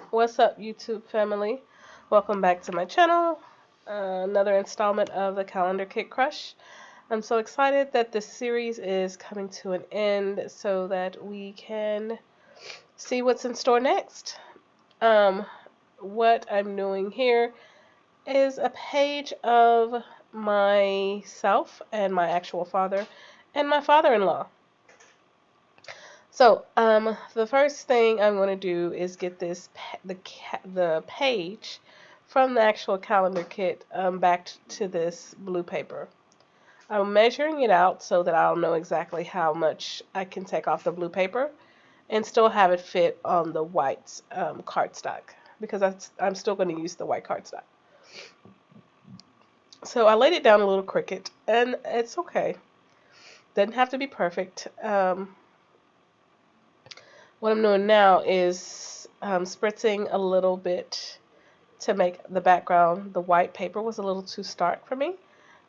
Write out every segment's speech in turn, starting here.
What's up, YouTube family? Welcome back to my channel. Another installment of the Calendar Kit Crush. I'm so excited that this series is coming to an end so that we can see what's in store next. Um, what I'm doing here is a page of myself and my actual father and my father-in-law. So, the first thing I'm going to do is get the page from the actual calendar kit back to this blue paper. I'm measuring it out so that I'll know exactly how much I can take off the blue paper and still have it fit on the white cardstock because I'm still going to use the white cardstock. So I laid it down a little crooked, and it's okay. Doesn't have to be perfect. What I'm doing now is spritzing a little bit to make the background. The white paper was a little too stark for me,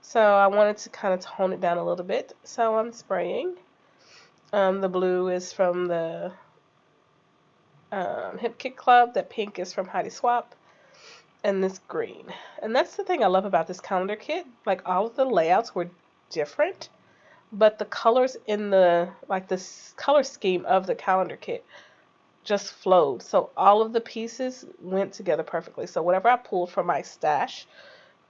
so I wanted to kind of tone it down a little bit. So I'm spraying. The blue is from the Hip Kit Club. The pink is from Heidi Swap, and this green. And that's the thing I love about this calendar kit. Like, all of the layouts were different, but the colors in the color scheme of the calendar kit just flowed. So all of the pieces went together perfectly. So whatever I pulled from my stash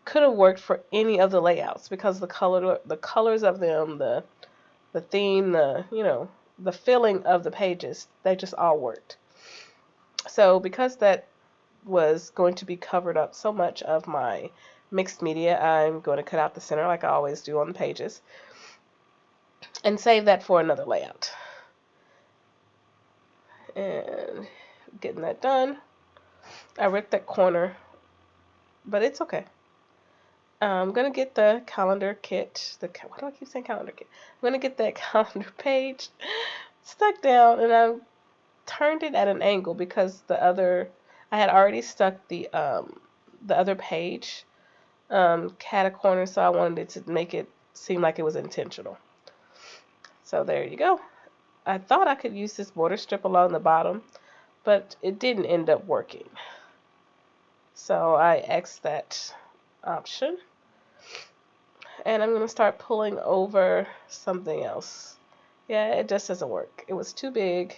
could have worked for any of the layouts because the colors of them, the theme, the filling of the pages, they just all worked. So because that was going to be covered up so much of my mixed media, I'm going to cut out the center like I always do on the pages and save that for another layout. And getting that done. I ripped that corner, but it's okay. I'm gonna get the calendar kit. Why do I keep saying calendar kit? I'm gonna get that calendar page stuck down, and I turned it at an angle because I had already stuck the other page cat a corner, so I wanted it to make it seem like it was intentional. So there you go. I thought I could use this border strip along the bottom, but it didn't end up working. So I X'd that option. And I'm going to start pulling over something else. Yeah, it just doesn't work. It was too big.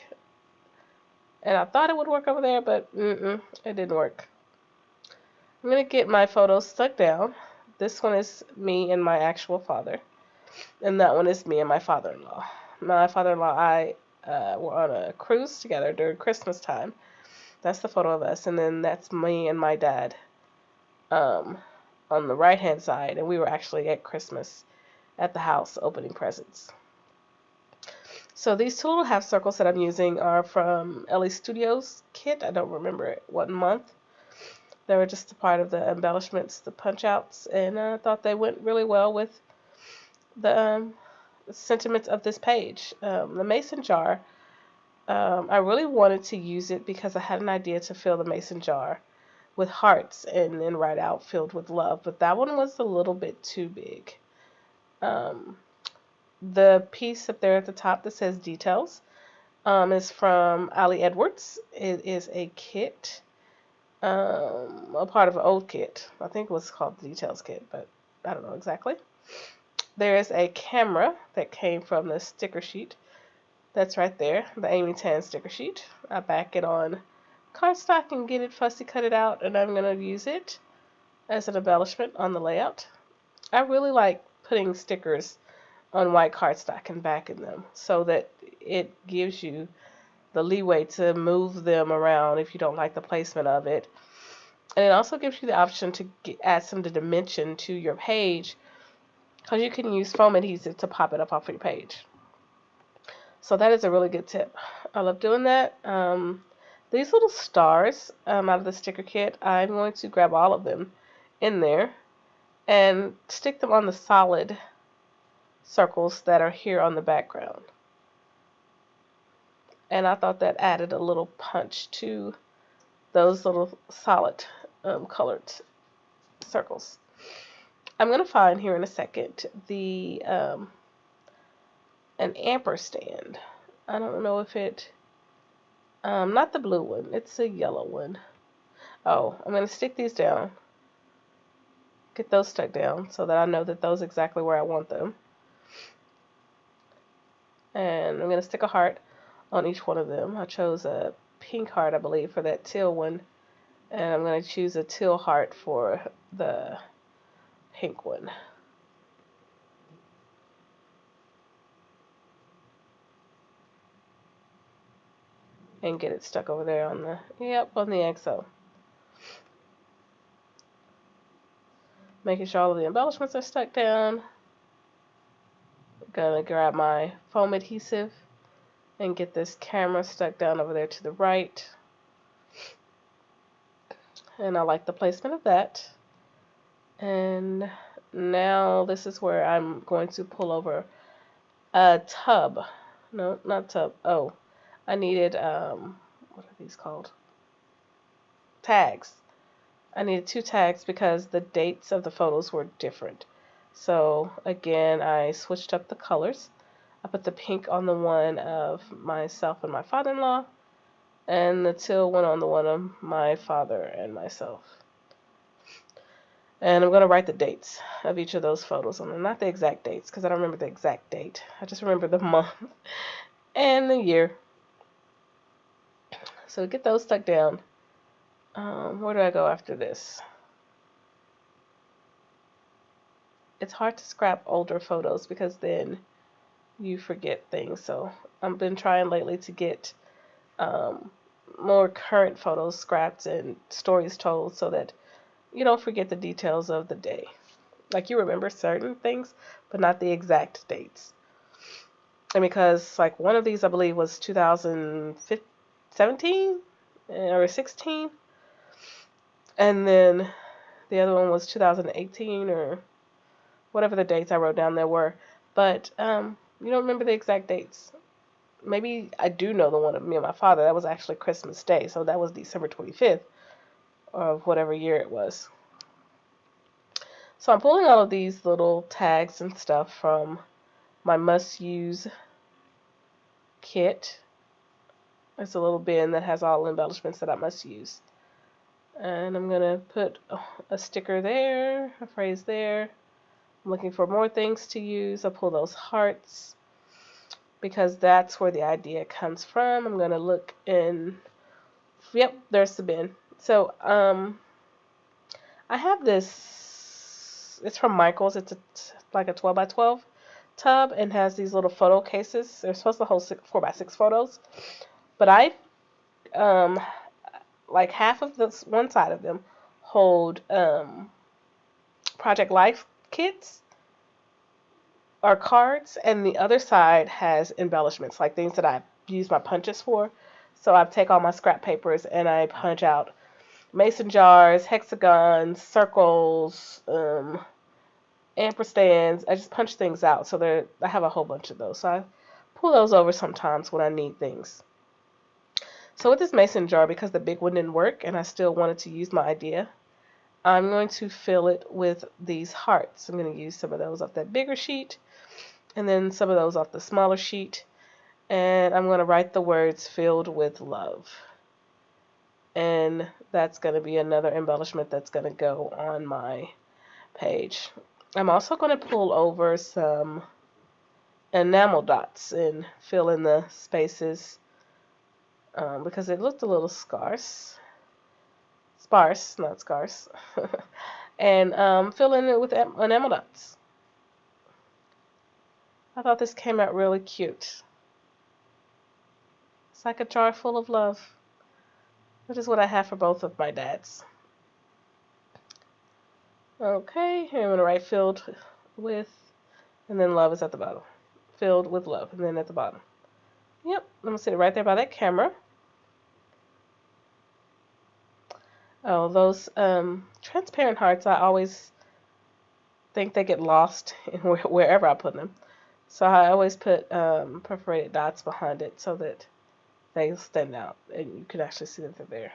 And I thought it would work over there, but it didn't work. I'm going to get my photos stuck down. This one is me and my actual father. And that one is me and my father-in-law. My father-in-law and I were on a cruise together during Christmas time. That's the photo of us. And then that's me and my dad on the right-hand side. And we were actually at Christmas at the house opening presents. So these two little half circles that I'm using are from Ellie Studios kit. I don't remember what month. They were just a part of the embellishments, the punch outs, and I thought they went really well with the sentiments of this page. The mason jar, I really wanted to use it because I had an idea to fill the mason jar with hearts and then write out filled with love, but that one was a little bit too big. The piece up there at the top that says details is from Ali Edwards. It is a kit, a part of an old kit. I think it was called the Details Kit, but I don't know exactly. There is a camera that came from the sticker sheet. That's right there, the Amy Tan sticker sheet. I back it on cardstock and get it fussy cut it out, and I'm going to use it as an embellishment on the layout. I really like putting stickers on white cardstock and backing them so that it gives you the leeway to move them around if you don't like the placement of it. And it also gives you the option to add some dimension to your page because you can use foam adhesive to pop it up off your page. So that is a really good tip. I love doing that. These little stars out of the sticker kit, I'm going to grab all of them in there and stick them on the solid circles that are here on the background. And I thought that added a little punch to those little solid colored circles. I'm going to find here in a second the an ampersand. I don't know if it Not the blue one. It's a yellow one. Oh, I'm going to stick these down. Get those stuck down so that I know that those are exactly where I want them. And I'm going to stick a heart on each one of them. I chose a pink heart, I believe, for that teal one. And I'm going to choose a teal heart for the pink one. And get it stuck over there on the, on the XO. Making sure all of the embellishments are stuck down. Gonna grab my foam adhesive and get this camera stuck down over there to the right. And I like the placement of that. And now this is where I'm going to pull over a tub. No, not tub. Oh, I needed, what are these called? Tags. I needed 2 tags because the dates of the photos were different. So again, I switched up the colors. I put the pink on the one of myself and my father-in-law, and the teal one on the one of my father and myself. And I'm going to write the dates of each of those photos on them. Not the exact dates, because I don't remember the exact date. I just remember the month and the year. So get those stuck down. Where do I go after this? It's hard to scrap older photos because then you forget things. So I've been trying lately to get more current photos scrapped and stories told so that you don't forget the details of the day. Like you remember certain things, but not the exact dates. And because like one of these I believe was 2017 or 16, and then the other one was 2018 or whatever the dates I wrote down there were. But you don't remember the exact dates. Maybe I do know the one of me and my father. That was actually Christmas Day, so that was December 25th of whatever year it was. So I'm pulling all of these little tags and stuff from my must-use kit. It's a little bin that has all the embellishments that I must use. And I'm going to put a sticker there, a phrase there. I'm looking for more things to use. I'll pull those hearts because that's where the idea comes from. I'm going to look in. Yep, there's the bin. So I have this. It's from Michael's. It's like a 12 by 12 tub and has these little photo cases. They're supposed to hold 4 by 6 photos, but I like half of this one side of them hold Project Life kits or cards, and the other side has embellishments, like things that I use my punches for. So I take all my scrap papers and I punch out mason jars, hexagons, circles, ampersands. I just punch things out. So I have a whole bunch of those. So I pull those over sometimes when I need things. So with this mason jar, because the big one didn't work and I still wanted to use my idea, I'm going to fill it with these hearts. I'm going to use some of those off that bigger sheet and then some of those off the smaller sheet. And I'm going to write the words filled with love. And that's going to be another embellishment that's going to go on my page. I'm also going to pull over some enamel dots and fill in the spaces because it looked a little sparse, not scarce, and fill in it with enamel dots. I thought this came out really cute. It's like a jar full of love, which is what I have for both of my dads. Okay, here I'm going to write filled with, and then love is at the bottom. Filled with love, and then at the bottom. Yep, I'm going to sit it right there by that camera. Oh, those transparent hearts, I always think they get lost in wherever I put them. So I always put perforated dots behind it so that they stand out and you can actually see that they're there.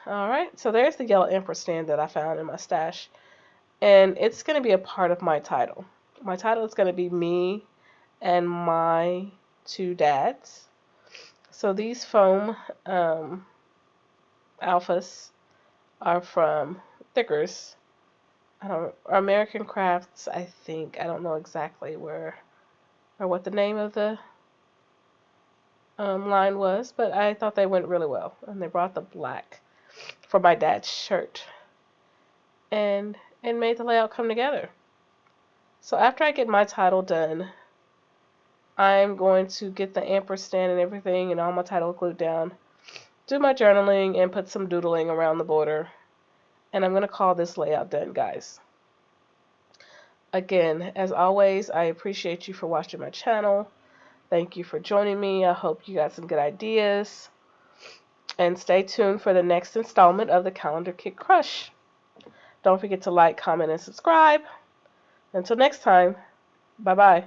Alright, so there's the yellow ampersand that I found in my stash. And it's going to be a part of my title. My title is going to be me and my two dads. So these foam alphas are from Thickers. I don't American Crafts, I think. I don't know exactly where or what the name of the line was, but I thought they went really well. And they brought the black for my dad's shirt, and it made the layout come together. So after I get my title done, I'm going to get the ampersand and everything and all my title glued down, do my journaling, and put some doodling around the border. And I'm going to call this layout done, guys. Again, as always, I appreciate you for watching my channel. Thank you for joining me. I hope you got some good ideas. And stay tuned for the next installment of the Calendar Kit Crush. Don't forget to like, comment, and subscribe. Until next time, bye-bye.